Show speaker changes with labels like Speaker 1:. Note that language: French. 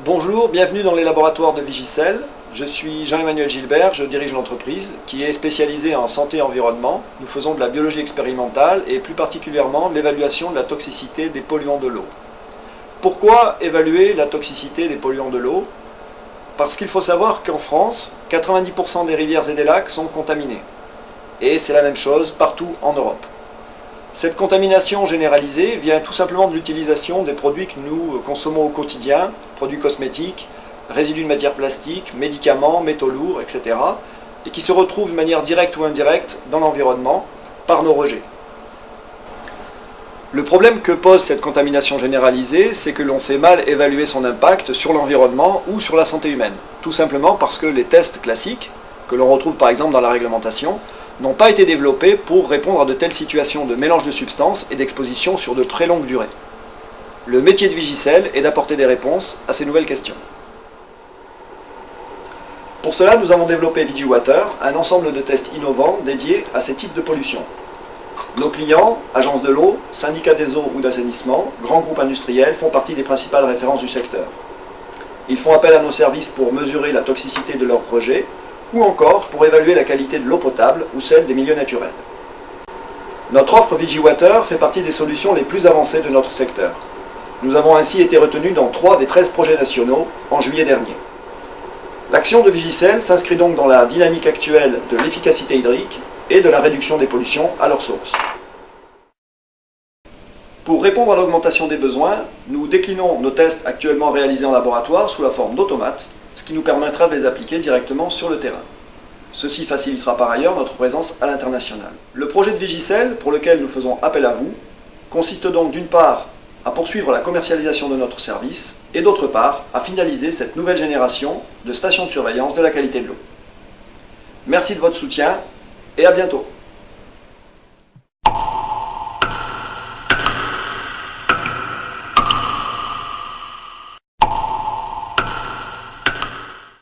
Speaker 1: Bonjour, bienvenue dans les laboratoires de Vigicel. Je suis Jean-Emmanuel Gilbert, je dirige l'entreprise qui est spécialisée en santé et environnement. Nous faisons de la biologie expérimentale et plus particulièrement de l'évaluation de la toxicité des polluants de l'eau. Pourquoi évaluer la toxicité des polluants de l'eau? Parce qu'il faut savoir qu'en France, 90% des rivières et des lacs sont contaminés. Et c'est la même chose partout en Europe. Cette contamination généralisée vient tout simplement de l'utilisation des produits que nous consommons au quotidien, produits cosmétiques, résidus de matières plastiques, médicaments, métaux lourds, etc. et qui se retrouvent de manière directe ou indirecte dans l'environnement par nos rejets. Le problème que pose cette contamination généralisée, c'est que l'on sait mal évaluer son impact sur l'environnement ou sur la santé humaine. Tout simplement parce que les tests classiques, que l'on retrouve par exemple dans la réglementation, n'ont pas été développés pour répondre à de telles situations de mélange de substances et d'exposition sur de très longues durées. Le métier de Vigicel est d'apporter des réponses à ces nouvelles questions. Pour cela, nous avons développé VigiWater, un ensemble de tests innovants dédiés à ces types de pollution. Nos clients, agences de l'eau, syndicats des eaux ou d'assainissement, grands groupes industriels font partie des principales références du secteur. Ils font appel à nos services pour mesurer la toxicité de leurs projets ou encore pour évaluer la qualité de l'eau potable ou celle des milieux naturels. Notre offre VigiWater fait partie des solutions les plus avancées de notre secteur. Nous avons ainsi été retenus dans 3 des 13 projets nationaux en juillet dernier. L'action de Vigicel s'inscrit donc dans la dynamique actuelle de l'efficacité hydrique et de la réduction des pollutions à leur source. Pour répondre à l'augmentation des besoins, nous déclinons nos tests actuellement réalisés en laboratoire sous la forme d'automates, ce qui nous permettra de les appliquer directement sur le terrain. Ceci facilitera par ailleurs notre présence à l'international. Le projet de Vigicel, pour lequel nous faisons appel à vous, consiste donc d'une part à poursuivre la commercialisation de notre service et d'autre part à finaliser cette nouvelle génération de stations de surveillance de la qualité de l'eau. Merci de votre soutien et à bientôt.